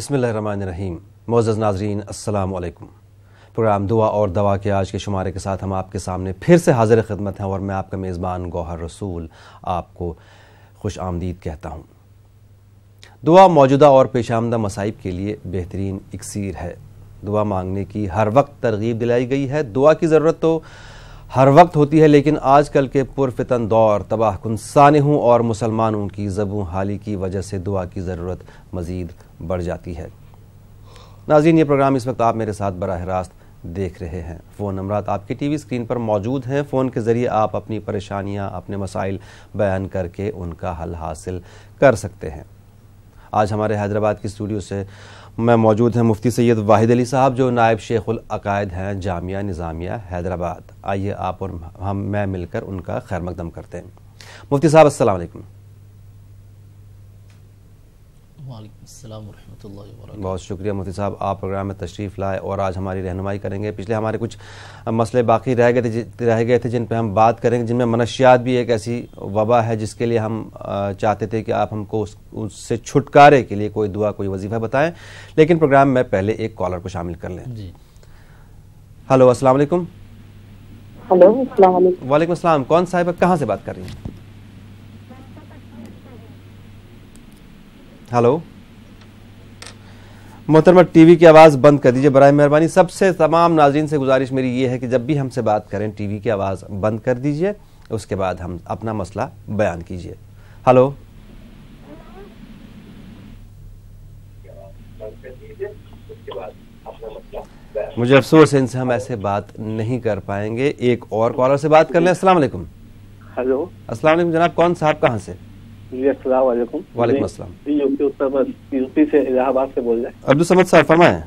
بسم اللہ الرحمن الرحیم۔ معزز ناظرین السلام علیکم۔ پروگرام دعا اور دوا کے آج کے شمارے کے ساتھ ہم آپ کے سامنے پھر سے حاضر خدمت ہیں اور میں آپ کا میزبان گوہر رسول آپ کو خوش آمدید کہتا ہوں۔ دعا موجودہ اور پیش آمدہ مصائب کے لیے بہترین اکسیر ہے۔ دعا مانگنے کی ہر وقت ترغیب دلائی گئی ہے۔ دعا کی ضرورت تو ہر وقت ہوتی ہے، لیکن آج کل کے پرفتن دور، تباہ کن سانحوں اور مسلمانوں کی زبوں حالی کی وجہ سے دعا کی ضرورت مزید بڑھ جاتی ہے۔ ناظرین، یہ پروگرام اس وقت آپ میرے ساتھ براہ راست دیکھ رہے ہیں۔ فون نمبرات آپ کی ٹی وی اسکرین پر موجود ہیں۔ فون کے ذریعے آپ اپنی پریشانیاں، اپنے مسائل بیان کر کے ان کا حل حاصل کر سکتے ہیں۔ آج ہمارے حیدرآباد کی اسٹوڈیو سے میں موجود ہیں مفتی سید واحد علی صاحب، جو نائب شیخ العقائد ہیں جامعہ نظامیہ حیدرآباد۔ آئیے آپ اور میں مل کر ان کا خیر مقدم کرتے ہیں۔ مفتی صاحب السلام علیکم۔ وعلیکم السلام ورحمۃ اللہ وبرکاتہ۔ بہت شکریہ مفتی صاحب، آپ پروگرام میں تشریف لائے اور آج ہماری رہنمائی کریں گے۔ پچھلے ہمارے کچھ مسئلے باقی رہ گئے تھے جن پہ ہم بات کریں گے، جن میں منشیات بھی ایک ایسی وبا ہے جس کے لیے ہم چاہتے تھے کہ آپ ہم کو اس سے چھٹکارے کے لیے کوئی دعا، کوئی وظیفہ بتائیں، لیکن پروگرام میں پہلے ایک کالر کو شامل کر لیں۔ جی ہلو، السلام علیکم۔ ہلو، السلام علیکم۔ وعلیکم السلام۔ کون صاحبہ کہاں سے بات کر رہی ہیں؟ ہلو محترمہ، ٹی وی کی آواز بند کر دیجئے برائے مہربانی۔ سب سے تمام ناظرین سے گزارش میری یہ ہے کہ جب بھی ہم سے بات کریں ٹی وی کی آواز بند کر دیجئے، اس کے بعد ہم اپنا مسئلہ بیان کیجئے۔ ہلو، مجھے افسوس ہے ان سے ہم ایسے بات نہیں کر پائیں گے۔ ایک اور کالر سے بات کر لیں۔ السلام علیکم۔ ہلو، السلام علیکم جناب، کون صاحب کہاں سے؟ جی السلام علیکم۔ وعلیکم السلام۔ یوپی سے الہ آباد سے بول رہے عبدالصمد صاحب فرمائیں۔ ہیں؟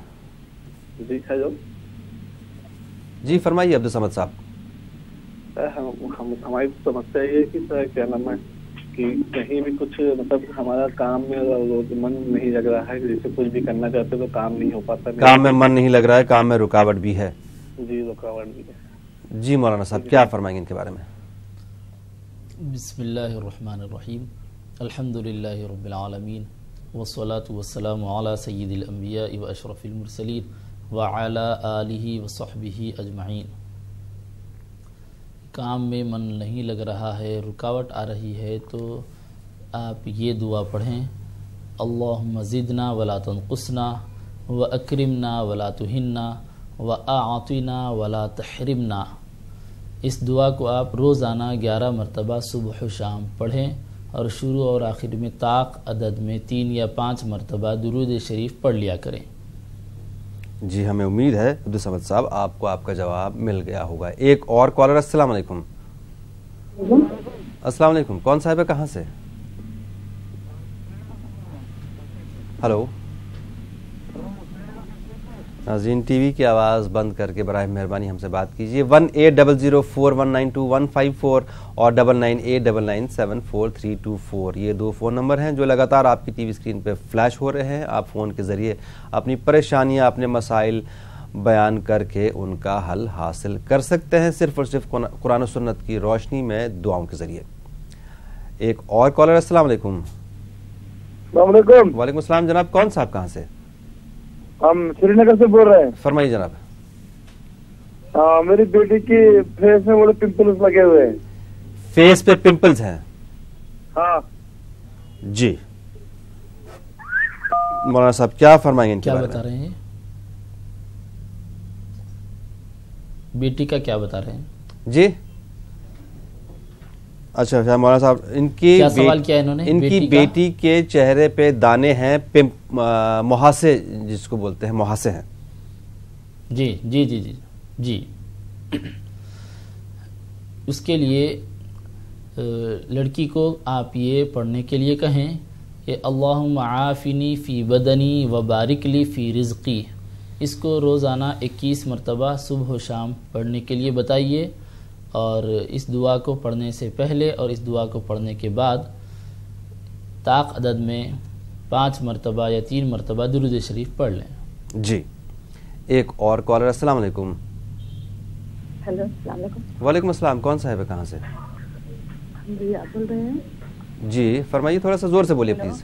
جی ہلو، جی فرمائیے عبدالصمد صاحب۔ سر ہماری سمسیا یہ ہے کہ سر کیا نام ہے کہ کہیں بھی کچھ مطلب ہمارا کام میں من نہیں لگ رہا ہے، جیسے کچھ بھی کرنا چاہتے تو کام نہیں ہو پاتا۔ کام میں من نہیں لگ رہا ہے، کام میں رکاوٹ بھی ہے۔ جی رکاوٹ بھی ہے۔ جی مولانا صاحب کیا فرمائیں گے ان کے بارے میں؟ بسم اللہ الرحمن الرحیم، الحمد للہ رب العالمین، والصلاة والسلام علی سید الانبیاء و اشرف المرسلین وعلی آلہ وصحبہ اجمعین۔ کام میں من نہیں لگ رہا ہے، رکاوٹ آ رہی ہے، تو آپ یہ دعا پڑھیں: اللہم زدنا ولا تنقصنا واکرمنا ولا تہنا واعطنا ولا تحرمنا۔ اس دعا کو آپ روزانہ 11 مرتبہ صبح و شام پڑھیں اور شروع اور آخر میں طاق عدد میں 3 یا 5 مرتبہ درود شریف پڑھ لیا کریں۔ جی ہمیں امید ہے عبدالصمد صاحب آپ کو آپ کا جواب مل گیا ہوگا۔ ایک اور کالر۔ السلام علیکم۔ السلام علیکم، کون صاحب ہے کہاں سے؟ ہلو، ناظرین ٹی وی کی آواز بند کر کے براہ مہربانی ہم سے بات کیجیے۔ 180041925154 اور 9989974324 یہ دو فون نمبر ہیں جو لگاتار آپ کی ٹی وی اسکرین پہ فلیش ہو رہے ہیں۔ آپ فون کے ذریعے اپنی پریشانیاں، اپنے مسائل بیان کر کے ان کا حل حاصل کر سکتے ہیں، صرف اور صرف قرآن و سنت کی روشنی میں دعاؤں کے ذریعے۔ ایک اور کالر۔ السلام علیکم۔ السلام علیکم۔ وعلیکم السلام جناب، کون صاحب کہاں سے؟ ہم سری نگر سے بول رہے ہیں۔ فرمائیے جناب۔ میری بیٹی کی فیس میں بڑے پمپلز لگے ہوئے ہیں۔ فیس پہ پمپلز ہیں؟ ہاں جی مولانا صاحب کیا فرمائیں گے ان کے کیا بارے بتا میں؟ رہے ہیں؟ بیٹی کا کیا بتا رہے ہیں؟ جی اچھا مولانا صاحب، ان کی کیا سوال کیا انہوں نے؟ ان کی بیٹی کے چہرے پہ دانے ہیں، محاسے جس کو بولتے ہیں، محاسے ہیں۔ جی جی جی جی جی اس کے لیے لڑکی کو آپ یہ پڑھنے کے لیے کہیں کہ اللہم عافنی فی بدنی وبارک لی فی رزقی۔ اس کو روزانہ 21 مرتبہ صبح و شام پڑھنے کے لیے بتائیے، اور اس دعا کو پڑھنے سے پہلے اور اس دعا کو پڑھنے کے بعد طاق عدد میں 5 مرتبہ یا 3 مرتبہ درود شریف پڑھ لیں۔ جی ایک اور کالر۔ السلام علیکم۔ ہیلو، السلام علیکم۔ وعلیکم السلام، کون صاحب ہے کہاں سے؟ جی آپ بول رہے ہیں؟ جی فرمائیے، تھوڑا سا زور سے بولیے پلیز۔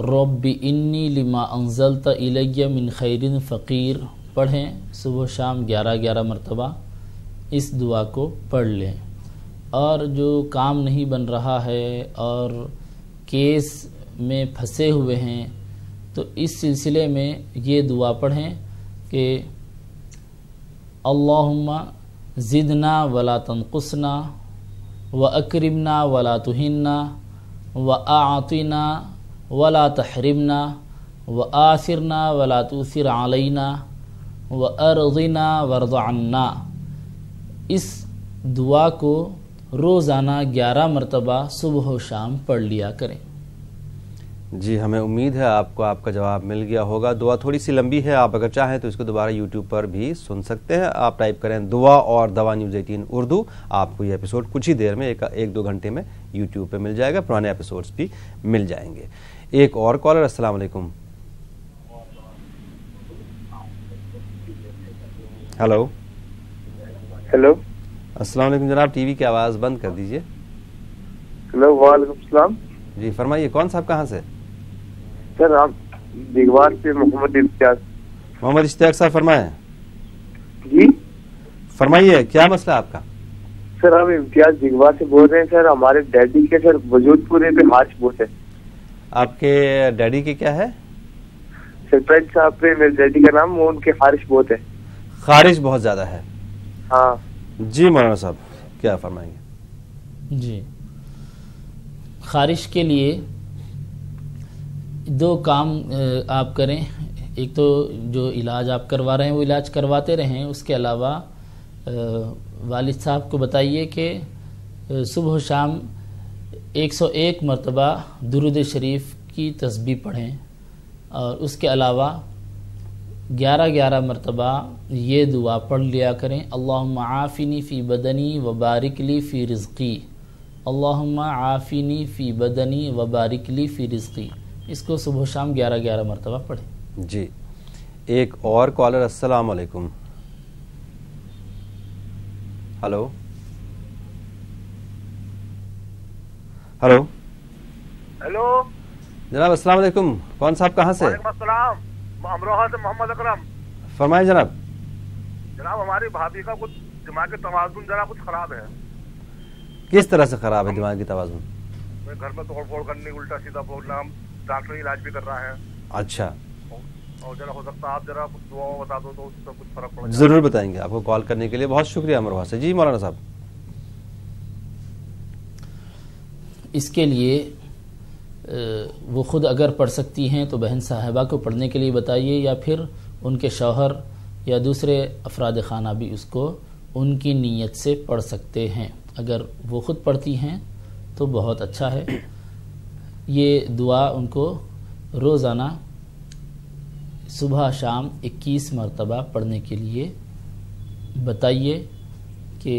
رب انی لما انزلت الی من خیر فقیر پڑھیں، صبح و شام 11 مرتبہ اس دعا کو پڑھ لیں۔ اور جو کام نہیں بن رہا ہے اور کیس میں پھنسے ہوئے ہیں تو اس سلسلے میں یہ دعا پڑھیں کہ اللہم زدنا ولا تنقصنا واکرمنا ولا تہنا واعطنا ولا تحرمنا وآثرنا ولا تؤثر علینا وارضنا وارض عنا۔ اس دعا کو روزانہ 11 مرتبہ صبح و شام پڑھ لیا کریں۔ جی ہمیں امید ہے آپ کو آپ کا جواب مل گیا ہوگا۔ دعا تھوڑی سی لمبی ہے، آپ اگر چاہیں تو اس کو دوبارہ یوٹیوب پر بھی سن سکتے ہیں۔ آپ ٹائپ کریں دعا اور دوا نیوز 18 اردو، آپ کو یہ ایپیسوڈ کچھ ہی دیر میں 1-2 گھنٹے میں یوٹیوب پہ مل جائے گا، پرانے ایپیسوڈز بھی مل جائیں گے۔ ایک اور کالر، السلام علیکم۔ ہلو ہیلو، السلام علیکم جناب، ٹی وی کی آواز بند کر دیجئے۔ ہلو، وعلیکم السلام۔ جی فرمائیے، کون صاحب کہاں سے؟ سر آپ دیگوار سے محمد امتیاز۔ محمد اشتیاق صاحب فرمائیں۔ جی فرمائیے کیا مسئلہ آپ کا؟ سر ہم امتیاز دیگوار سے بول رہے ہیں سر، ہمارے ڈیڈی کے سر وجود پورے پہ خارش بہت ہے۔ آپ کے ڈیڈی کے کیا ہے؟ سرپنچ صاحب پہ میرے ڈیڈی کا نام، وہ ان کے خارش بہت ہے۔ خارش بہت زیادہ ہے؟ ہاں جی مولانا صاحب کیا فرمائیں گے؟ جی خارش کے لیے 2 کام آپ کریں۔ ایک تو جو علاج آپ کروا رہے ہیں وہ علاج کرواتے رہیں، اس کے علاوہ والد صاحب کو بتائیے کہ صبح و شام 101 مرتبہ درود شریف کی تسبیح پڑھیں، اور اس کے علاوہ 11 مرتبہ یہ دعا پڑھ لیا کریں، اللہم عافنی فی بدنی وبارک لی فی رزقی، اللہم عافنی فی بدنی وبارک لی فی رزقی۔ اس کو صبح و شام 11 مرتبہ پڑھیں۔ جی ایک اور کالر، السلام علیکم۔ ہلو ہلو ہیلو جناب، السلام علیکم، کون صاحب کہاں سے؟ وعلیکم السلام، امروہہ سے محمد اکرم۔ فرمائیں جناب۔ جناب ہماری بھابھی کا کچھ دماغی توازن ذرا کچھ خراب ہے۔ کس طرح سے خراب ہے دماغی توازن؟ گھر میں توڑ پھوڑ کرنی، الٹا سیدھا بولنا، ہم ڈاکٹری علاج بھی کر رہا ہے۔ اچھا، اور ذرا ہو سکتا آپ ذرا کچھ دعا بتا دو تو اس سے کچھ فرق پڑ جائے۔ ضرور بتائیں گے آپ کو، کال کرنے کے لیے بہت شکریہ امروہہ سے۔ جی مولانا صاحب۔ اس کے لیے وہ خود اگر پڑھ سکتی ہیں تو بہن صاحبہ کو پڑھنے کے لیے بتائیے، یا پھر ان کے شوہر یا دوسرے افراد خانہ بھی اس کو ان کی نیت سے پڑھ سکتے ہیں۔ اگر وہ خود پڑھتی ہیں تو بہت اچھا ہے۔ یہ دعا ان کو روزانہ صبح شام 21 مرتبہ پڑھنے کے لیے بتائیے کہ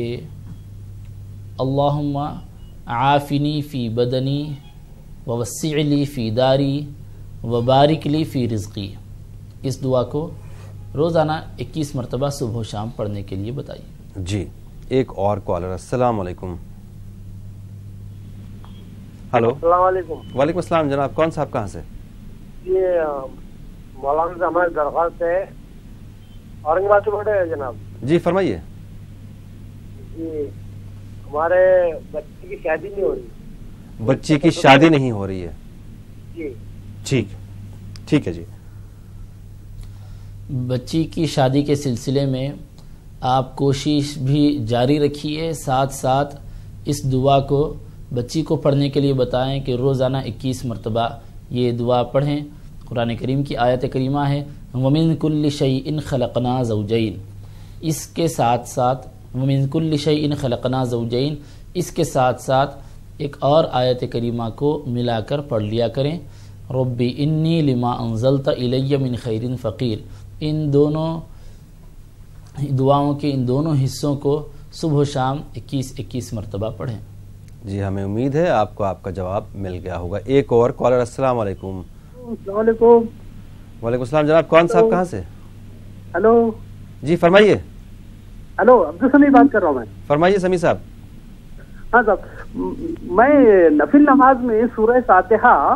اللہم عافنی فی بدنی ووسع لی فی داری وبارک لی فی رزقی۔ اس دعا کو روزانہ 21 مرتبہ صبح و شام پڑھنے کے لیے بتائیے۔ جی ایک اور کالر، السلام علیکم۔ ہلو السلام علیکم۔ وعلیکم السلام جناب، کون صاحب کہاں سے؟ یہ مولانا سے ہمارے درخواست ہے، اورنگ آباد سے بول رہے ہیں جناب۔ جی فرمائیے۔ جی ہمارے بچے کی شادی نہیں ہو رہی۔ بچی کی شادی نہیں ہو رہی ہے؟ جی ٹھیک ہے جی۔ بچی کی شادی کے سلسلے میں آپ کوشش بھی جاری رکھیے، ساتھ ساتھ اس دعا کو بچی کو پڑھنے کے لیے بتائیں کہ روزانہ 21 مرتبہ یہ دعا پڑھیں۔ قرآن کریم کی آیت کریمہ ہے وَمِن كُلِّ شَيْءٍ خَلَقْنَا زَوْجَيْنِ، اس کے ساتھ ساتھ وَمِن كُلِّ شَيْءٍ خَلَقْنَا زَوْجَيْنِ، اس کے ساتھ ساتھ ایک اور آیت کریمہ کو ملا کر پڑھ لیا کریں، رب انی لما انزلت الی من خیر فقیر۔ ان دونوں دعاؤں کے ان دونوں حصوں کو صبح و شام 21 مرتبہ پڑھیں۔ جی ہمیں امید ہے آپ کو آپ کا جواب مل گیا ہوگا۔ ایک اور کالر، السلام علیکم۔ السلام علیکم۔ وعلیکم السلام جناب، کون صاحب کہاں سے؟ ہلو جی فرمائیے۔ ہلو عبدالسمی بات کر رہا ہوں میں۔ فرمائیے سمیع صاحب۔ ہاں صاحب، میں نفل نماز میں سورہ فاتحہ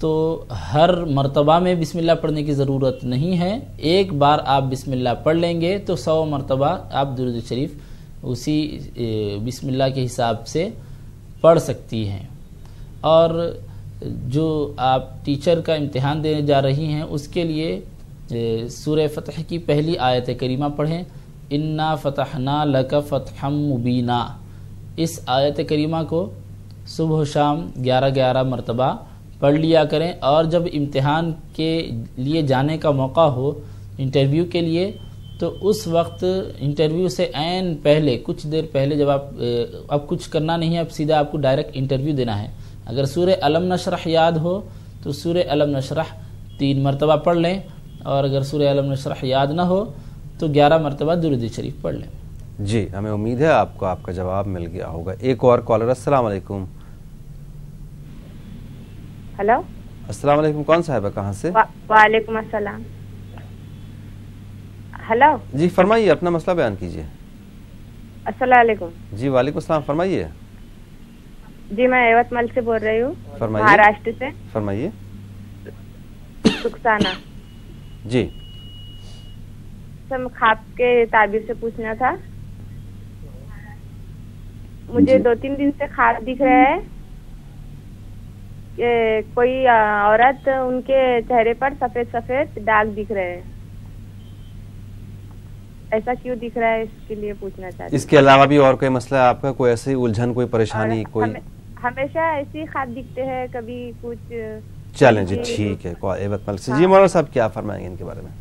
تو ہر مرتبہ میں بسم اللہ پڑھنے کی ضرورت نہیں ہے. ایک بار آپ بسم اللہ پڑھ لیں گے تو 100 مرتبہ آپ درود شریف اسی بسم اللہ کے حساب سے پڑھ سکتی ہیں. اور جو آپ ٹیچر کا امتحان دینے جا رہی ہیں اس کے لیے سورہ فتح کی پہلی آیت کریمہ پڑھیں. انا فتحنا لک فتحا مبینا. اس آیت کریمہ کو صبح و شام 11 مرتبہ پڑھ لیا کریں. اور جب امتحان کے لیے جانے کا موقع ہو انٹرویو کے لیے تو اس وقت انٹرویو سے عین پہلے کچھ دیر پہلے جب آپ اب کچھ کرنا نہیں ہے, اب سیدھا آپ کو ڈائریکٹ انٹرویو دینا ہے. اگر سورہ علم نشرح یاد ہو تو سورہ علم نشرح 3 مرتبہ پڑھ لیں, اور اگر سورہ علم نشرح یاد نہ ہو تو 11 مرتبہ درود شریف پڑھ لیں. جی ہمیں امید ہے آپ کو آپ کا جواب مل گیا ہوگا. ایک اور کالر. السلام علیکم. ہلو السلام علیکم. کون صاحب ہے, کہاں سے؟ وعلیکم السلام. ہلو جی فرمائیے, اپنا مسئلہ بیان کیجیے. السلام علیکم. جی وعلیکم السلام, فرمائیے. جی میں ایوت مل سے بول رہی ہوں, فرمائیے. مہاراشٹر سے. فرمائیے. سکسانہ. جی سر خواب کے تعبیر سے پوچھنا تھا. مجھے 2-3 دن سے خواب دکھ رہا ہے کہ کوئی عورت, ان کے چہرے پر سفید سفید داغ دکھ رہے ہیں. ایسا کیوں دکھ رہا ہے, اس کے لیے پوچھنا چاہتی ہوں. اس کے علاوہ بھی اور کوئی مسئلہ ہے آپ کا, کوئی ایسی الجھن, کوئی پریشانی؟ کوئی ہمیشہ ایسی خواب دکھتے ہیں, کبھی کچھ. چلیں جی ٹھیک ہے. ایوت ملک سے. جی مولانا صاحب کیا فرمائیں گے ان کے بارے میں؟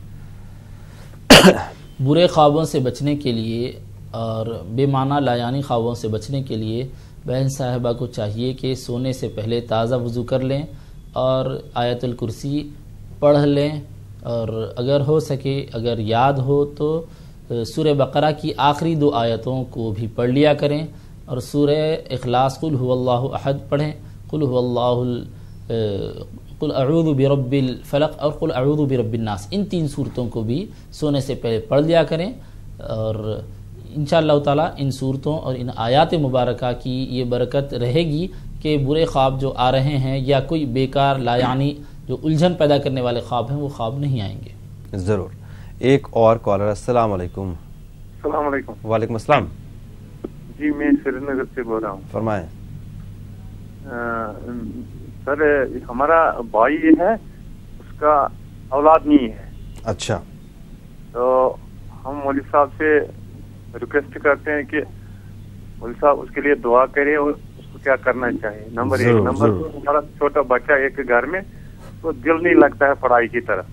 برے خوابوں سے بچنے کے لیے اور بے معنی لایانی خوابوں سے بچنے کے لیے بہن صاحبہ کو چاہیے کہ سونے سے پہلے تازہ وضو کر لیں اور آیت الکرسی پڑھ لیں, اور اگر ہو سکے, اگر یاد ہو تو سورہ بقرہ کی آخری 2 آیتوں کو بھی پڑھ لیا کریں, اور سورہ اخلاص قل هو اللہ احد پڑھیں, قل هو اللہ قل اعوذ برب الفلق اور قل اعوذ برب الناس. ان 3 صورتوں کو بھی سونے سے پہلے پڑھ لیا کریں, اور انشاءاللہ تعالی ان صورتوں اور ان آیات مبارکہ کی یہ برکت رہے گی کہ برے خواب جو آ رہے ہیں یا کوئی بیکار لایانی جو الجھن پیدا کرنے والے خواب ہیں وہ خواب نہیں آئیں گے. ضرور. ایک اور کالر. السلام علیکم. السلام علیکم. وعلیکم السلام. جی میں سری نگر سے بول رہا ہوں. فرمائیں. سر ہمارا بھائی ہے, اس کا اولاد نہیں ہے. اچھا. تو ہم مولوی صاحب سے ریکویسٹ کرتے ہیں کہ مولوی صاحب اس کے لیے دعا کریں اور اس کو کیا کرنا چاہیے. نمبر 1. نمبر 2, ہمارا چھوٹا بچہ ایک گھر میں, تو دل نہیں لگتا ہے پڑھائی کی طرف.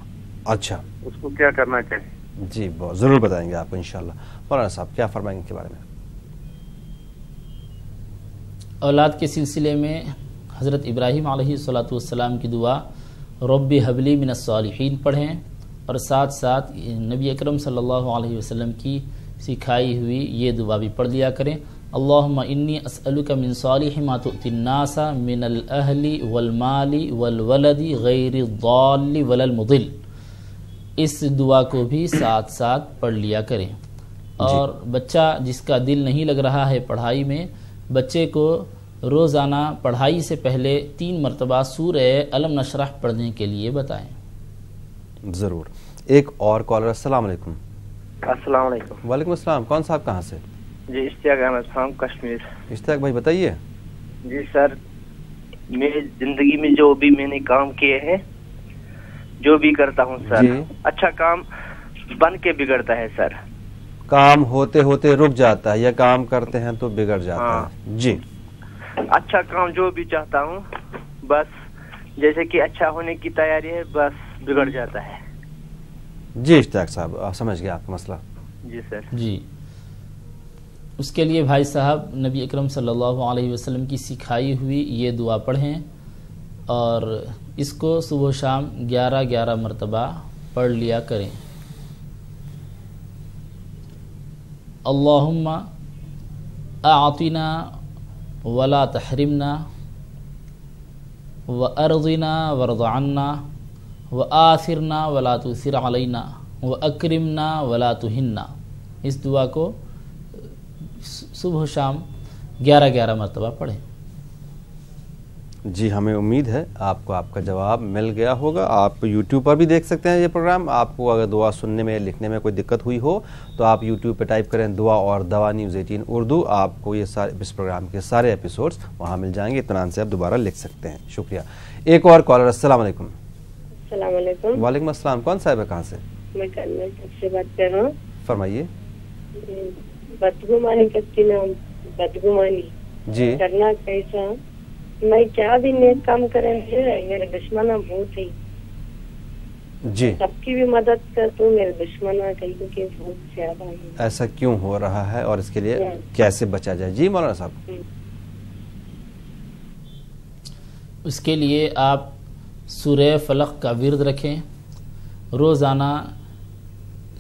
اچھا. اس کو کیا کرنا چاہیے؟ جی بہت ضرور بتائیں گے آپ کو انشاءاللہ. مولانا صاحب کیا فرمائیں گے ان کے بارے میں؟ اولاد کے سلسلے میں حضرت ابراہیم علیہ السلام کی دعا رب حبلی من الصالحین پڑھیں, اور ساتھ ساتھ نبی اکرم صلی اللہ علیہ وسلم کی سکھائی ہوئی یہ دعا بھی پڑھ لیا کریں. اللہم انی اسألک من صالح ما تؤتی الناس من الاہل والمال والولد غیر الضال ولا المضل. اس دعا کو بھی ساتھ ساتھ پڑھ لیا کریں. اور بچہ جس کا دل نہیں لگ رہا ہے پڑھائی میں, بچے کو روزانہ پڑھائی سے پہلے 3 مرتبہ سورہ علم نشرح پڑھنے کے لیے بتائیں. ضرور. ایک اور کالر. السلام علیکم. السلام علیکم. وعلیکم السلام. کون صاحب, کہاں سے؟ جی اشتیاق احمد خان, کشمیر. اشتیاق بھائی بتائیے. جی سر, میں زندگی میں جو بھی میں نے کام کیے ہیں, جو بھی کرتا ہوں سر, اچھا کام بن کے بگڑتا ہے سر. کام ہوتے ہوتے رک جاتا ہے یا کام کرتے ہیں تو بگڑ جاتا ہے؟ جی. اچھا کام جو بھی چاہتا ہوں, بس جیسے کہ اچھا ہونے کی تیاری ہے, بس بگڑ جاتا ہے. جی اشتیاق صاحب سمجھ گیا آپ کا مسئلہ. جی سر. جی اس کے لیے بھائی صاحب نبی اکرم صلی اللہ علیہ وسلم کی سکھائی ہوئی یہ دعا پڑھیں, اور اس کو صبح و شام 11 مرتبہ پڑھ لیا کریں. اللہم اعطنا ولا تحرمنا وارضنا وارض عنا وآثرنا ولا تؤثر علینا واکرمنا ولا تہنا. اس دعا کو صبح و شام 11 مرتبہ پڑھیں. جی ہمیں امید ہے آپ کو آپ کا جواب مل گیا ہوگا. آپ یوٹیوب پر بھی دیکھ سکتے ہیں یہ پروگرام. آپ کو اگر دعا سننے میں لکھنے میں کوئی دقت ہوئی ہو تو آپ یوٹیوب پہ ٹائپ کریں دعا اور دوا نیوز 18 اردو. آپ کو یہ سارے اس پروگرام کے سارے ایپیسوڈز وہاں مل جائیں گے. اطمینان سے آپ دوبارہ لکھ سکتے ہیں. شکریہ. ایک اور کالر. السلام علیکم. السلام علیکم. وعلیکم السلام. کون صاحب ہے, کہاں سے؟ میں کرناٹک سے بات کر رہا ہوں. فرمائیے. بدگمانی کرتی نام بدگمانی جی کرنا کیسا؟ میں کیا بھی نیک کام کریں میرے دشمنہ بہت ہے. جی سب کی بھی مدد کر تو میرے دشمنہ کہیں کہ بہت زیادہ ہے. ایسا کیوں ہو رہا ہے اور اس کے لیے کیسے بچا جائے؟ جی مولانا صاحب. اس کے لیے آپ سورہ فلق کا ورد رکھیں. روزانہ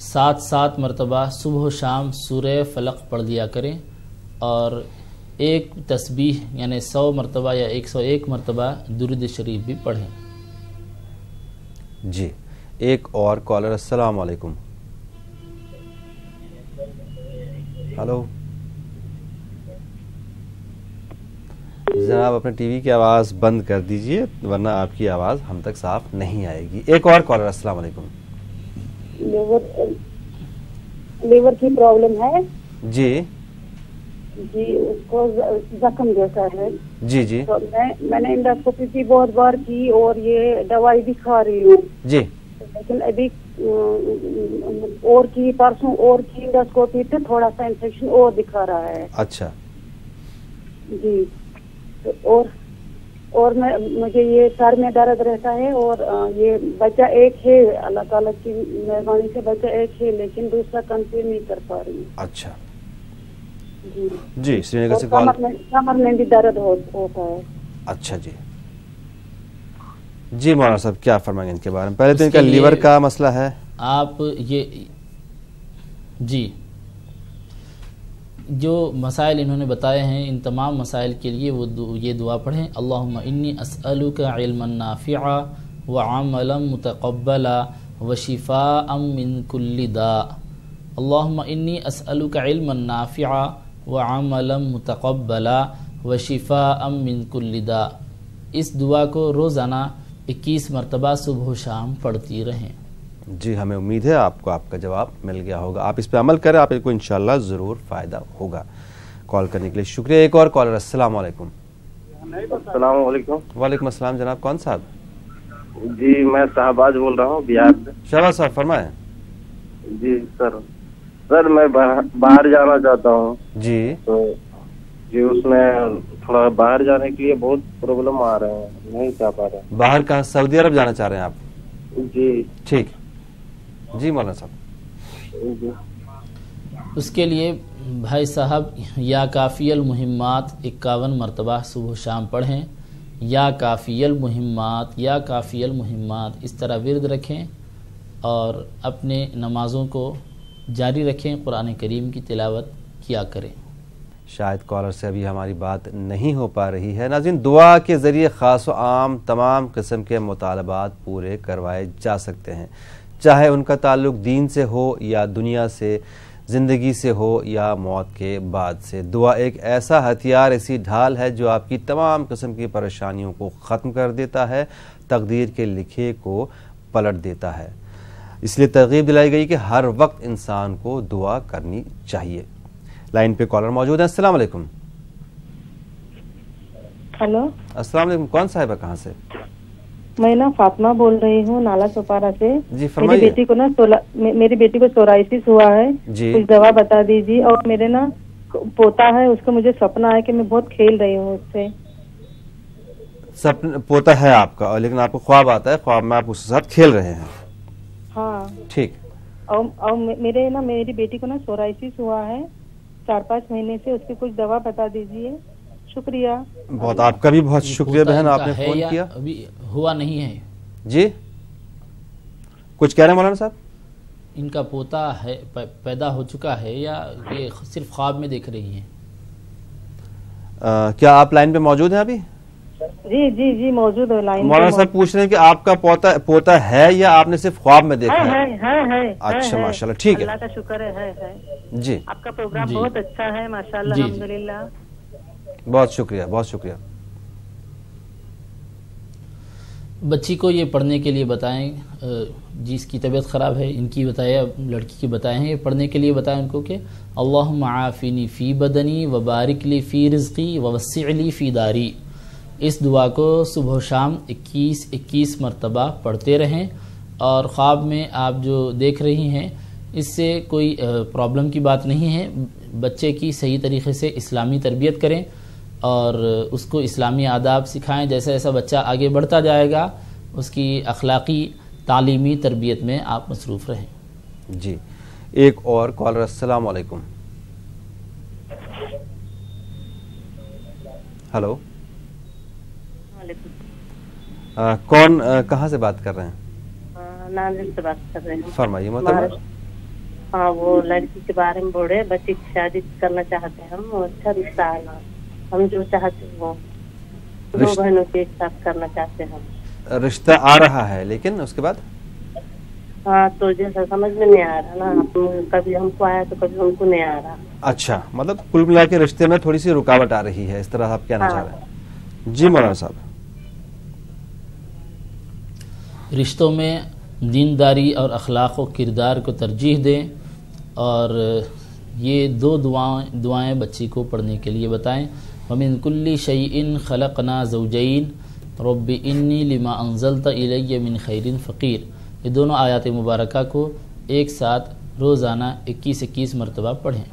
7 مرتبہ صبح و شام سورہ فلق پڑھ دیا کریں اور ایک تسبیح یعنی 100 مرتبہ یا 101 مرتبہ درود شریف بھی پڑھیں. جی ایک اور کالر. السلام علیکم. ہلو جناب, اپنے ٹی وی کی آواز بند کر دیجئے ورنہ آپ کی آواز ہم تک صاف نہیں آئے گی. ایک اور کالر. السلام علیکم. لیور کی پرابلم ہے جی جی, اس کو زخم جیسا ہے. جی جی تو میں نے انڈوسکوپی بھی بہت بار کی اور یہ دوائی بھی کھا رہی ہوں. جی لیکن ابھی اور کی پرسوں اور کی انڈوسکوپی پہ تھوڑا سا انفیکشن اور دکھا رہا ہے. اچھا جی. اور مجھے یہ سر میں درد رہتا ہے اور یہ بچہ ایک ہے, اللہ تعالیٰ کی مہربانی سے بچہ ایک ہے لیکن دوسرا کنسیو نہیں کر پا رہی. اچھا جی جی سری نگر سے کمر میں بھی درد ہوتا ہے. اچھا جی جی مولانا صاحب کیا فرمائیں گے ان کے بارے میں؟ پہلے تو ان کا لیور کا مسئلہ ہے. آپ یہ جی جو مسائل انہوں نے بتائے ہیں ان تمام مسائل کے لیے وہ یہ دعا پڑھیں. اللہم انی اسألک علما نافعا وعملا متقبلا وشفاء من کل داء. اللہم انی اسألک علما نافعا وعملا متقبلا وشفاء من کل داء. اس دعا کو روزانہ 21 مرتبہ صبح و شام پڑھتی رہیں. جی ہمیں امید ہے آپ کو آپ کا جواب مل گیا ہوگا. آپ اس پہ عمل کریں, آپ کو انشاءاللہ ضرور فائدہ ہوگا. کال کرنے کے لیے شکریہ. ایک اور کالر. السلام علیکم. السلام علیکم. وعلیکم السلام. جناب کون صاحب؟ جی میں شہباز بول رہا ہوں بہار سے. شہباز صاحب فرمائیں. جی سر میں باہر جانا چاہتا ہوں. جی تو جی اس میں تھوڑا باہر جانے کے لیے بہت پرابلم آ رہے ہیں, نہیں جا پا رہے. باہر کہاں؟ سعودی عرب جانا چاہ رہے ہیں آپ؟ جی ٹھیک. جی مولانا صاحب. اس کے لیے بھائی صاحب یا کافی المہمات 51 مرتبہ صبح و شام پڑھیں. یا کافی المہمات یا کافی المہمات اس طرح ورد رکھیں اور اپنے نمازوں کو جاری رکھیں. قرآن کریم کی تلاوت کیا کریں. شاید کالر سے ابھی ہماری بات نہیں ہو پا رہی ہے. ناظرین دعا کے ذریعے خاص و عام تمام قسم کے مطالبات پورے کروائے جا سکتے ہیں, چاہے ان کا تعلق دین سے ہو یا دنیا سے, زندگی سے ہو یا موت کے بعد سے. دعا ایک ایسا ہتھیار, ایسی ڈھال ہے جو آپ کی تمام قسم کی پریشانیوں کو ختم کر دیتا ہے, تقدیر کے لکھے کو پلٹ دیتا ہے. اس لیے ترغیب دلائی گئی کہ ہر وقت انسان کو دعا کرنی چاہیے. لائن پہ کالر موجود ہیں. السلام علیکم. ہلو السلام علیکم. کون صاحب ہے, کہاں سے؟ میں نا فاطمہ بول رہی ہوں نالا چوپارا سے. جی فرمائیے. میری بیٹی کو سورائسس ہوا ہے, کچھ دوا بتا دیجیے. اور میرے نا پوتا ہے, اس کو مجھے سپنا ہے کہ میں بہت کھیل رہی ہوں اس سے. پوتا ہے آپ کا, لیکن آپ کو خواب آتا ہے, خواب میں آپ اس کے ساتھ کھیل رہے ہیں. ہاں ٹھیک. اور میری بیٹی کو نا سورائسس ہوا ہے 4-5 مہینے سے. اس کی کچھ دوا بتا دیجیے. شکریہ. بہت آپ کا بھی بہت شکریہ بہن, آپ نے فون کیا. ابھی ہوا نہیں ہے. جی کچھ کہہ رہے ہیں مولانا صاحب؟ ان کا پوتا ہے پیدا ہو چکا ہے یا یہ صرف خواب میں دیکھ رہی ہیں؟ کیا آپ لائن پہ موجود ہیں ابھی؟ جی جی جی موجود ہے لائن. مولانا صاحب پوچھ رہے ہیں کہ آپ کا پوتا ہے یا آپ نے صرف خواب میں دیکھا ہے؟ اچھا ماشاء اللہ, ٹھیک ہے, اللہ کا شکر ہے. جی آپ کا پروگرام بہت اچھا ہے ماشاء اللہ, الحمدللہ. بہت شکریہ, بہت شکریہ. بچی کو یہ پڑھنے کے لیے بتائیں، جس کی طبیعت خراب ہے ان کی بتائیں، لڑکی کی بتائیں، یہ پڑھنے کے لیے بتائیں ان کو کہ اللہم عافنی فی بدنی وبارک لی فی رزقی ووسع لی فی داری. اس دعا کو صبح و شام 21 مرتبہ پڑھتے رہیں، اور خواب میں آپ جو دیکھ رہی ہیں اس سے کوئی پرابلم کی بات نہیں ہے. بچے کی صحیح طریقے سے اسلامی تربیت کریں اور اس کو اسلامی آداب سکھائیں. جیسا جیسا بچہ آگے بڑھتا جائے گا اس کی اخلاقی تعلیمی تربیت میں آپ مصروف رہیں. جی ایک اور کالر. السلام علیکم. ہلو، کون کہاں سے بات کر رہے ہیں؟ ناظم سے بات کر رہے ہیں. فرمائیے محترمہ. ہاں، وہ لڑکی کے بارے میں بول رہے، بچے کی شادی کرنا چاہتے ہیں ہم، اچھا رشتہ آنا، ہم جو چاہتے ہیں وہ 2 بہنوں کے ایک ساتھ کرنا چاہتے ہیں. رشتہ آ رہا ہے لیکن اس کے بعد ہاں تو جیسا سمجھ میں نہیں آ رہا نا، کبھی ہم کو آیا تو کبھی ہم کو نہیں آ رہا. اچھا، مطلب کل ملا کے رشتے میں تھوڑی سی رکاوٹ آ رہی ہے، اس طرح آپ کہنا چاہ رہے ہیں. جی مولانا صاحب. رشتوں میں دینداری اور اخلاق و کردار کو ترجیح دیں، اور یہ 2 دعائیں بچی کو پڑھنے کے لیے بتائیں. وَمِن كُلِّ شَيْءٍ خَلَقْنَا زَوْجَيْنِ رَبِّ إِنِّي لِمَا أَنزَلْتَ إِلَيَّ مِنْ خَيْرٍ فَقِيرٌ. یہ دونوں آیات مبارکہ کو ایک ساتھ روزانہ 21 مرتبہ پڑھیں.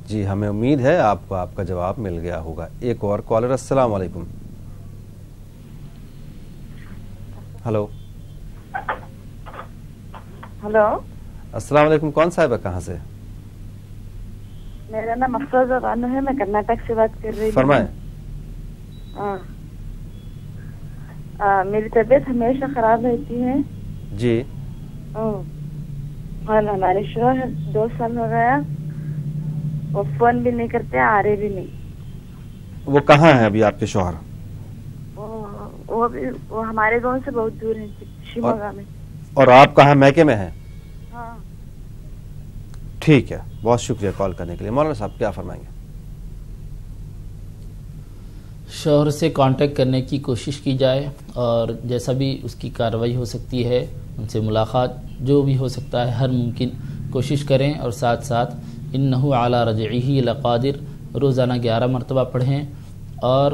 جی ہمیں امید ہے آپ کو آپ کا جواب مل گیا ہوگا. ایک اور کالر. السلام علیکم. ہلو. ہلو، السلام علیکم. کون صاحب ہے، کہاں سے؟ میرا نام افروزہ بانو ہے، میں کرناٹک سے بات کر رہی ہوں. فرمائیں. میری طبیعت ہمیشہ خراب رہتی ہے. جی. اور ہمارے شوہر 2 سال ہو گیا، وہ فون بھی نہیں کرتے، آ رہے بھی نہیں. وہ کہاں ہیں ابھی آپ کے شوہر؟ وہ ہمارے گاؤں سے بہت دور ہے، شیموگا میں. اور آپ کہاں، میکے میں ہیں؟ ہاں. ٹھیک ہے، بہت شکریہ کال کرنے کے لیے. مولانا صاحب کیا فرمائیں گے؟ شوہر سے کانٹیکٹ کرنے کی کوشش کی جائے، اور جیسا بھی اس کی کارروائی ہو سکتی ہے ان سے ملاقات جو بھی ہو سکتا ہے ہر ممکن کوشش کریں، اور ساتھ ساتھ انہ علی رجعہ لقادر روزانہ 11 مرتبہ پڑھیں، اور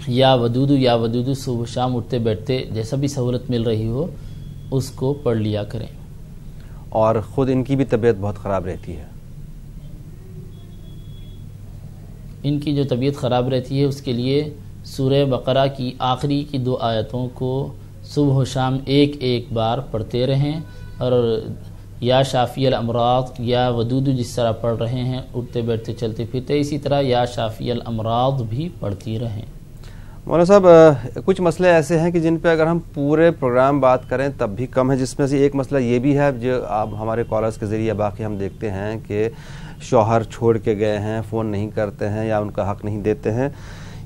یا ودودو صبح شام اٹھتے بیٹھتے جیسا بھی سہولت مل رہی ہو اس کو پڑھ لیا کریں. اور خود ان کی بھی طبیعت بہت خراب رہتی ہے. ان کی جو طبیعت خراب رہتی ہے اس کے لیے سورہ بقرہ کی آخری کی 2 آیتوں کو صبح و شام ایک بار پڑھتے رہیں، اور یا شافی الامراض یا ودود جس طرح پڑھ رہے ہیں اٹھتے بیٹھتے چلتے پھرتے، اسی طرح یا شافی الامراض بھی پڑھتی رہیں. مولانا صاحب کچھ مسئلے ایسے ہیں کہ جن پہ اگر ہم پورے پروگرام بات کریں تب بھی کم ہے، جس میں سے ایک مسئلہ یہ بھی ہے جو آپ ہمارے کالرز کے ذریعے باقی ہم دیکھتے ہیں کہ شوہر چھوڑ کے گئے ہیں، فون نہیں کرتے ہیں یا ان کا حق نہیں دیتے ہیں.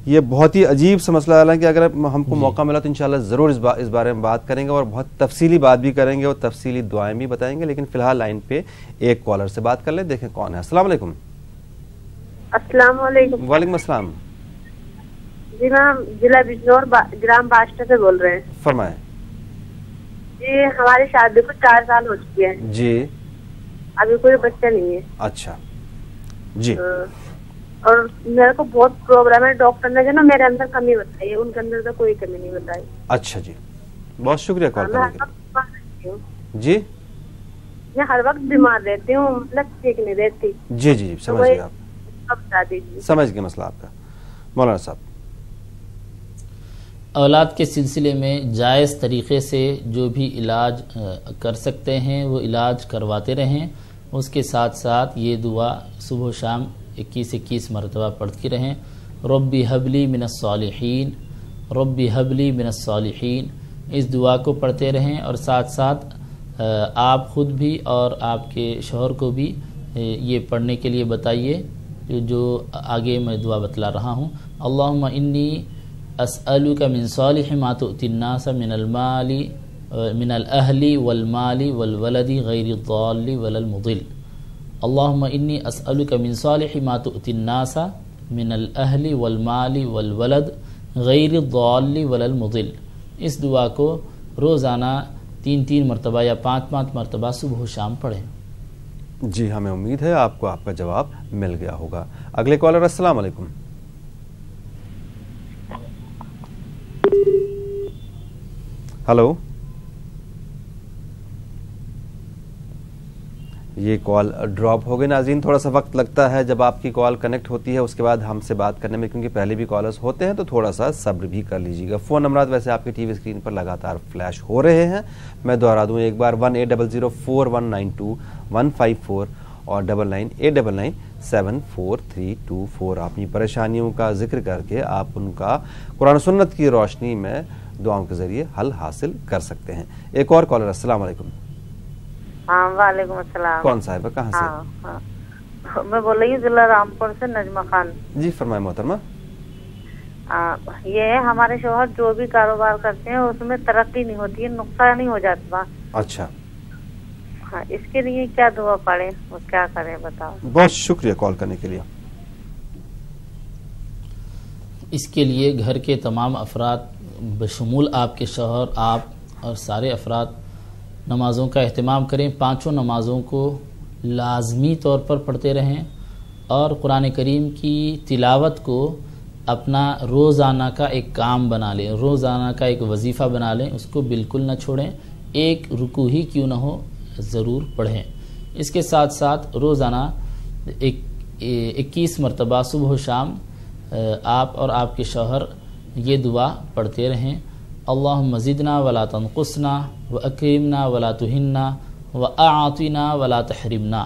یہ بہت ہی عجیب سا مسئلہ ہے کہ اگر ہم کو موقع ملا تو انشاءاللہ ضرور اس بارے میں بات کریں گے، اور بہت تفصیلی بات بھی کریں گے اور تفصیلی دعائیں بھی بتائیں گے. لیکن فی الحال لائن پہ ایک کالر سے بات کر لیں، دیکھیں کون ہے. السلام علیکم. السلام علیکم. وعلیکم السلام. جی میم، ضلع بجنور گرام باشٹا سے بول رہے ہیں. فرمائیں. جی ہماری شادی کو 4 سال ہو چکی ہے. جی. ابھی کوئی بچہ نہیں ہے. اچھا جی. اور میرے کو بہت پرابلم ہے، ڈاکٹر نے جو نا میرے اندر کمی بتائی ہے، ان کے اندر تو کوئی کمی نہیں بتائی. اچھا جی، بہت شکریہ کال کرنے کے لیے. جی میں ہر وقت بیمار رہتی ہوں، مطلب ٹھیک نہیں رہتی. جی جی سمجھ گئے آپ، بتا دیجیے. سمجھ گئے مسئلہ آپ کا. مولانا صاحب اولاد کے سلسلے میں جائز طریقے سے جو بھی علاج کر سکتے ہیں وہ علاج کرواتے رہیں، اس کے ساتھ ساتھ یہ دعا صبح و شام 21 مرتبہ پڑھتی رہیں. ربی حبلی من الصالحین، ربی حبلی من الصالحین، اس دعا کو پڑھتے رہیں، اور ساتھ ساتھ آپ خود بھی اور آپ کے شوہر کو بھی یہ پڑھنے کے لیے بتائیے جو آگے میں دعا بتلا رہا ہوں. اللہم انی اسألک من صالح ما تؤتی الناس من المال من الاہل والمال والولد غیر الضال ولا المضل. اللہم انی اسألک من صالح ما تؤتی الناس من الاہل والمال والولد غیر الضال ولا المضل. اس دعا کو روزانہ 3 مرتبہ یا 5 مرتبہ صبح و شام پڑھیں۔ جی ہمیں امید ہے آپ کو آپ کا جواب مل گیا ہوگا۔ اگلے کالر السلام علیکم۔ ہلو، یہ کال ڈراپ ہو گئی۔ ناظرین تھوڑا سا وقت لگتا ہے جب آپ کی کال کنیکٹ ہوتی ہے اس کے بعد ہم سے بات کرنے میں، کیونکہ پہلے بھی کالرز ہوتے ہیں تو تھوڑا سا صبر بھی کر لیجیے گا۔ فون نمبرات ویسے آپ کی ٹی وی اسکرین پر لگاتار فلیش ہو رہے ہیں، میں دوہرا دوں ایک بار 18004192 اور 998999743224۔ اپنی پریشانیوں کا ذکر کر کے آپ ان کا قرآن و سنت کی روشنی میں دعاؤں کے ذریعے حل حاصل کر سکتے ہیں۔ ایک اور کالر السلام علیکم۔ ہاں وعلیکم السلام۔ کون صاحبہ کہاں سے؟ میں بول رہی ہوں ضلع رامپور سے نجمہ خان۔ جی فرمائے محترمہ۔ یہ ہے ہمارے شوہر جو بھی کاروبار کرتے ہیں اس میں ترقی نہیں ہوتی ہے، نقصان نہیں ہو جاتا۔ اچھا، ہاں اس کے لیے کیا دعا پڑھیں اور کیا کریں بتاؤ؟ بہت شکریہ کال کرنے کے لیے۔ اس کے لیے گھر کے تمام افراد بشمول آپ کے شوہر، آپ اور سارے افراد نمازوں کا اہتمام کریں، 5 نمازوں کو لازمی طور پر پڑھتے رہیں اور قرآن کریم کی تلاوت کو اپنا روزانہ کا ایک کام بنا لیں، روزانہ کا ایک وظیفہ بنا لیں، اس کو بالکل نہ چھوڑیں، ایک رکوع ہی کیوں نہ ہو ضرور پڑھیں۔ اس کے ساتھ ساتھ روزانہ 21 مرتبہ صبح و شام آپ اور آپ کے شوہر یہ دعا پڑھتے رہیں، اللہم زدنا ولا تنقصنا واکرمنا ولا تہنا واعطنا ولا تحرمنا۔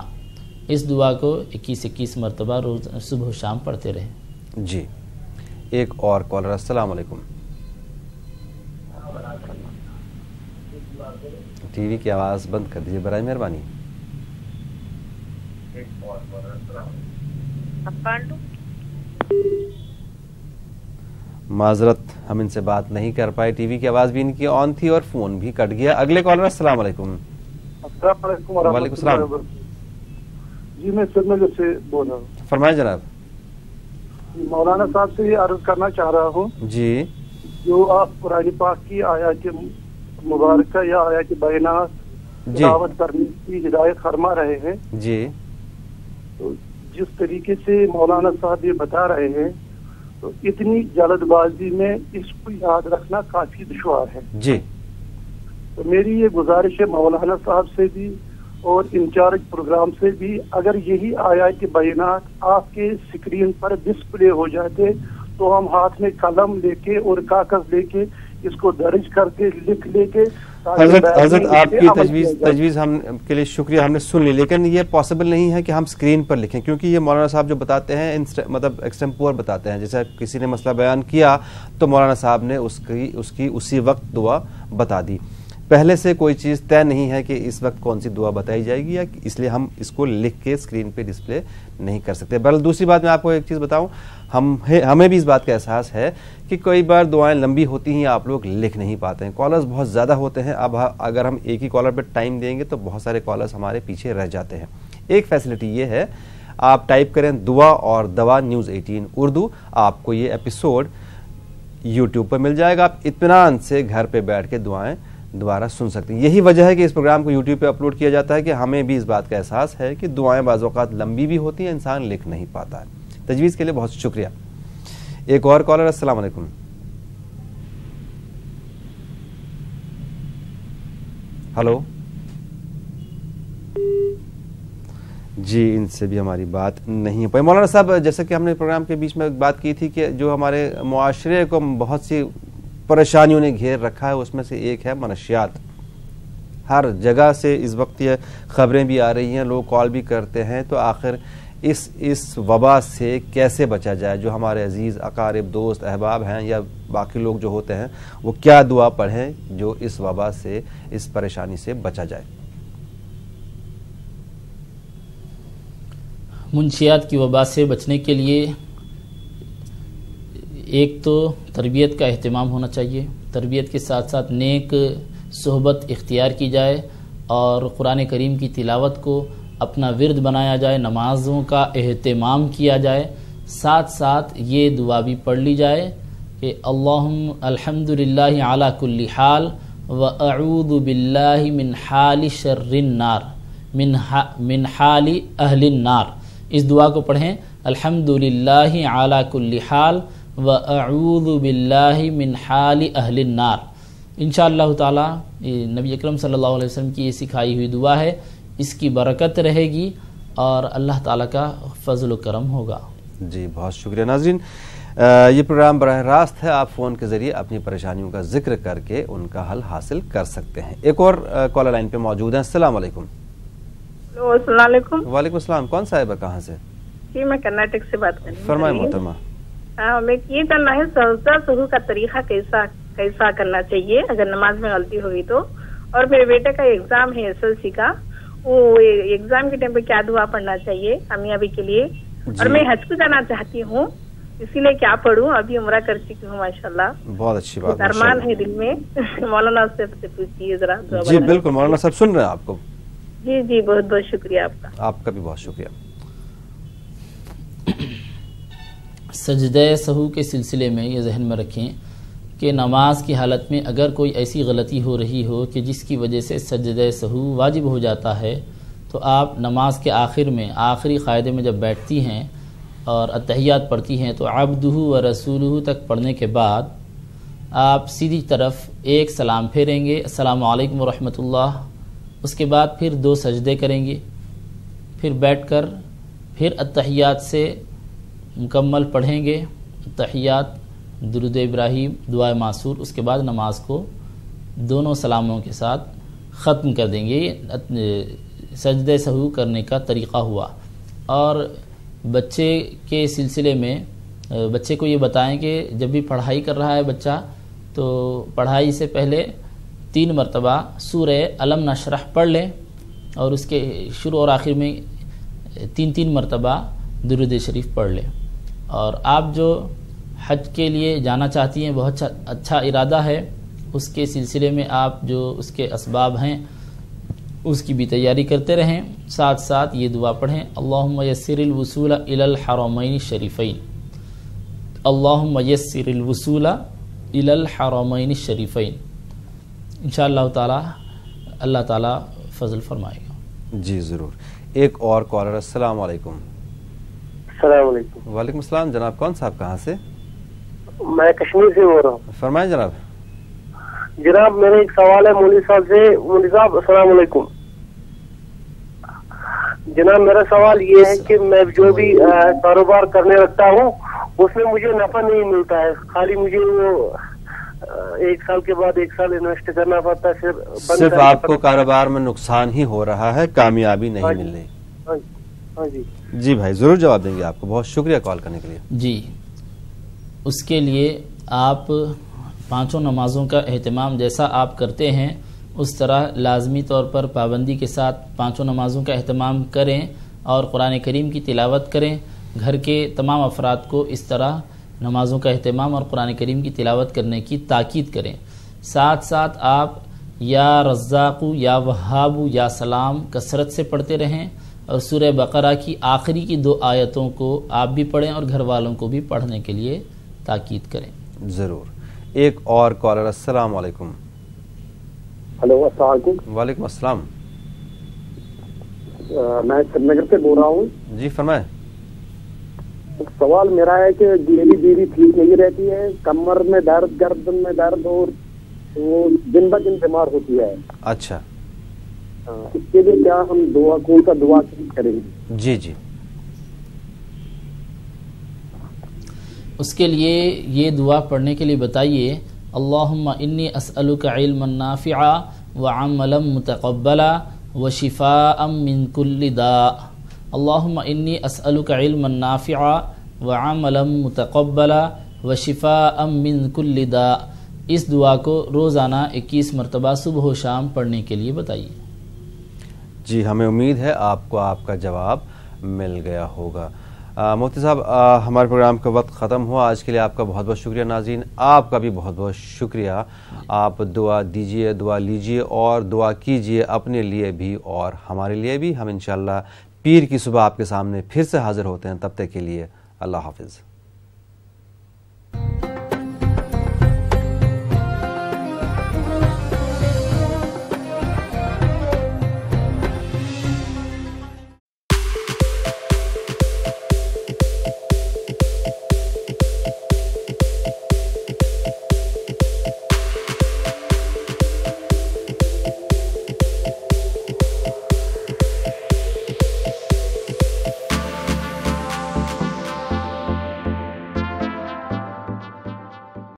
اس دعا کو 21 مرتبہ روز صبح و شام پڑھتے رہیں۔ جی ایک اور کالر السلام علیکم۔ ٹی وی کی آواز بند کر دیجیے برائے مہربانی۔ معذرت ہم ان سے بات نہیں کر پائے، ٹی وی کی آواز بھی ان کی آن تھی اور فون بھی کٹ گیا۔ اگلے کالر السلام علیکم۔ السلام علیکم وعلیکم السلام۔ جی میں سری نگر سے بول رہا ہوں۔ فرمائیں جناب۔ مولانا صاحب سے یہ عرض کرنا چاہ رہا ہوں جی جو آپ قرآن پاک کی آیات مبارکہ یا آیات بینات تلاوت کرنے کی ہدایت فرما رہے ہیں، جی تو جس طریقے سے مولانا صاحب یہ بتا رہے ہیں تو اتنی جلد بازی میں اس کو یاد رکھنا کافی دشوار ہے۔ جی تو میری یہ گزارش ہے مولانا صاحب سے بھی اور انچارج پروگرام سے بھی، اگر یہی آیات بینات آپ کے اسکرین پر ڈسپلے ہو جاتے تو ہم ہاتھ میں قلم لے کے اور کاغذ لے کے اس کو درج کر کے لکھ لے کے حضرت آپ کی تجویز ہم کے لیے شکریہ، ہم نے سن لی، لیکن یہ پاسبل نہیں ہے کہ ہم اسکرین پر لکھیں، کیونکہ یہ مولانا صاحب جو بتاتے ہیں مطلب ایکسٹمپور بتاتے ہیں، جیسے کسی نے مسئلہ بیان کیا تو مولانا صاحب نے اس کی اسی وقت دعا بتا دی۔ پہلے سے کوئی چیز طے نہیں ہے کہ اس وقت کون سی دعا بتائی جائے گی، یا اس لیے ہم اس کو لکھ کے اسکرین پہ ڈسپلے نہیں کر سکتے۔ بہرحال دوسری بات میں آپ کو ایک چیز بتاؤں، ہمیں بھی اس بات کا احساس ہے کہ کئی بار دعائیں لمبی ہوتی ہیں، آپ لوگ لکھ نہیں پاتے ہیں، کالرز بہت زیادہ ہوتے ہیں۔ اب اگر ہم ایک ہی کالر پہ ٹائم دیں گے تو بہت سارے کالرز ہمارے پیچھے رہ جاتے ہیں۔ ایک فیسلٹی یہ ہے، آپ ٹائپ کریں دعا اور دوا نیوز 18 اردو، آپ کو یہ ایپیسوڈ یوٹیوب پر مل جائے گا، آپ اطمینان سے گھر پہ بیٹھ کے دعائیں دوبارہ سن سکتے ہیں۔ یہی وجہ ہے کہ اس پروگرام کو یوٹیوب پہ اپلوڈ کیا جاتا ہے کہ ہمیں بھی اس بات کا احساس ہے کہ دعائیں بعض اوقات لمبی بھی ہوتی ہیں، انسان لکھ نہیں پاتا ہے۔ تجویز کے لیے بہت شکریہ۔ ایک اور کالر السلام علیکم۔ ہلو جی ان سے بھی ہماری بات نہیں ہو پائی۔ مولانا صاحب جیسا کہ ہم نے پروگرام کے بیچ میں بات کی تھی کہ جو ہمارے معاشرے کو بہت سی پریشانیوں نے گھیر رکھا ہے، اس میں سے ایک ہے منشیات۔ ہر جگہ سے اس وقت یہ خبریں بھی آ رہی ہیں، لوگ کال بھی کرتے ہیں، تو آخر اس وبا سے کیسے بچا جائے؟ جو ہمارے عزیز اقارب دوست احباب ہیں یا باقی لوگ جو ہوتے ہیں وہ کیا دعا پڑھیں جو اس وبا سے اس پریشانی سے بچا جائے؟ منشیات کی وبا سے بچنے کے لیے ایک تو تربیت کا اہتمام ہونا چاہیے، تربیت کے ساتھ ساتھ نیک صحبت اختیار کی جائے اور قرآن کریم کی تلاوت کو اپنا ورد بنایا جائے، نمازوں کا اہتمام کیا جائے، ساتھ ساتھ یہ دعا بھی پڑھ لی جائے کہ اللہم الحمدللہ علی کل حال و اعوذ باللہ من حال شر النار من حال اہل النار. اس دعا کو پڑھیں الحمدللہ علی کل حال و اعوذ باللہ من حال اہل النار. انشاءاللہ تعالی نبی اکرم صلی اللہ علیہ وسلم کی یہ سکھائی ہوئی دعا ہے، اس کی برکت رہے گی اور اللہ تعالیٰ کا فضل و کرم ہوگا. جی بہت شکریہ. ناظرین، یہ پروگرام براہ راست ہے، آپ فون کے ذریعے اپنی پریشانیوں کا ذکر کر کے ان کا حل حاصل کر سکتے ہیں. ایک اور کالر لائن پہ موجود ہیں. السلام علیکم. السلام علیکم. وعلیکم السلام. کون صاحب ہے، کہاں سے؟ جی میں کرناٹک سے بات کر رہی ہوں. فرمائیں محترمہ. میں یہ کرنا ہے سجدہ سہو کا طریقہ کیسا کرنا چاہیے اگر نماز میں غلطی ہوگی تو، اور میرے بیٹے کا ایگزام ہے SSLC کا، وہ ایگزام کے ٹائم پہ کیا دعا پڑھنا چاہیے کامیابی کے لیے، اور میں حج کو جانا چاہتی ہوں اسی لیے کیا پڑھوں، ابھی عمرہ کر چکی ہوں ماشاءاللہ. بہت اچھی بات. ارمان ہے دل میں. مولانا صاحب سے پوچھیے ذرا. جی بالکل، مولانا صاحب سن رہے ہیں آپ کو. جی جی بہت بہت شکریہ آپ کا. آپ کا بھی بہت شکریہ. سجدہ سہو کے سلسلے میں یہ ذہن میں رکھیں کہ نماز کی حالت میں اگر کوئی ایسی غلطی ہو رہی ہو کہ جس کی وجہ سے سجدہ سہو واجب ہو جاتا ہے، تو آپ نماز کے آخر میں آخری قاعدے میں جب بیٹھتی ہیں اور اتحیات پڑھتی ہیں تو عبدہ و رسولہ تک پڑھنے کے بعد آپ سیدھی طرف ایک سلام پھیریں گے، السلام علیکم ورحمۃ اللہ. اس کے بعد پھر 2 سجدے کریں گے، پھر بیٹھ کر پھر اتحیات سے مکمل پڑھیں گے، اتحیات، درود ابراہیم، دعائے معصور. اس کے بعد نماز کو دونوں سلاموں کے ساتھ ختم کر دیں گے. یہ سجدہ سہو کرنے کا طریقہ ہوا. اور بچے کے سلسلے میں بچے کو یہ بتائیں کہ جب بھی پڑھائی کر رہا ہے بچہ تو پڑھائی سے پہلے 3 مرتبہ سورہ علم نشرح پڑھ لیں، اور اس کے شروع اور آخر میں 3 مرتبہ درود شریف پڑھ لیں. اور آپ جو حج کے لیے جانا چاہتی ہیں، بہت اچھا ارادہ ہے، اس کے سلسلے میں آپ جو اس کے اسباب ہیں اس کی بھی تیاری کرتے رہیں، ساتھ ساتھ یہ دعا پڑھیں اللہم یسر الوصول الی الحرمین الشریفین. اللہم یسر الوصول الی الحرمین الشریفین. انشاءاللہ تعالی اللہ تعالی فضل فرمائے گا. جی ضرور. ایک اور کالر. السلام علیکم. السلام علیکم. وعلیکم السلام. جناب کون صاحب کہاں سے؟ میں کشمیر سے بول رہا ہوں. فرمائیں جناب. جناب میرا ایک سوال ہے مولوی صاحب سے. مولوی صاحب السلام علیکم. جناب میرا سوال یہ ہے کہ میں جو بھی کاروبار کرنے لگتا ہوں اس میں مجھے نفع نہیں ملتا ہے، خالی مجھے وہ 1 سال کے بعد 1 سال انویسٹ کرنا پڑتا ہے. پھر صرف آپ کو کاروبار میں نقصان ہی ہو رہا ہے، کامیابی نہیں مل رہی. ہاں جی. جی بھائی ضرور جواب دیں گے آپ کو. بہت شکریہ کال کرنے کے لیے. جی اس کے لیے آپ 5 نمازوں کا اہتمام جیسا آپ کرتے ہیں اس طرح لازمی طور پر پابندی کے ساتھ 5 نمازوں کا اہتمام کریں اور قرآن کریم کی تلاوت کریں. گھر کے تمام افراد کو اس طرح نمازوں کا اہتمام اور قرآن کریم کی تلاوت کرنے کی تاکید کریں. ساتھ ساتھ آپ یا رزاق یا وہاب یا سلام کثرت سے پڑھتے رہیں، اور سورہ بقرہ کی آخری کی 2 آیتوں کو آپ بھی پڑھیں اور گھر والوں کو بھی پڑھنے کے لیے تاکید کریں. ضرور. ایک اور کالر. السلام علیکم. ہلو السلام علیکم. وعلیکم السلام. میں سری نگر سے بول رہا ہوں. جی فرمائیں. سوال میرا ہے کہ میری بیوی ٹھیک نہیں رہتی ہے، کمر میں درد، گردن میں درد، اور وہ دن بہ دن بیمار ہوتی ہے. اچھا. اس کے لیے کیا ہم کون سا دعا کریں گے؟ جی جی. اس کے لیے یہ دعا پڑھنے کے لیے بتائیے اللہم انی اسألک علما نافعا وعملا متقبلا وشفاء من کل داء. اللہم انی اسألک علما نافعا وعملا متقبلا وشفاء من کل داء. اس دعا کو روزانہ 21 مرتبہ صبح و شام پڑھنے کے لیے بتائیے. جی ہمیں امید ہے آپ کو آپ کا جواب مل گیا ہوگا. مفتی صاحب ہمارے پروگرام کا وقت ختم ہوا. آج کے لیے آپ کا بہت بہت شکریہ. ناظرین آپ کا بھی بہت بہت شکریہ. آپ دعا دیجئے، دعا لیجئے اور دعا کیجئے اپنے لیے بھی اور ہمارے لیے بھی. ہم انشاءاللہ پیر کی صبح آپ کے سامنے پھر سے حاضر ہوتے ہیں. تب تک کے لیے اللہ حافظ.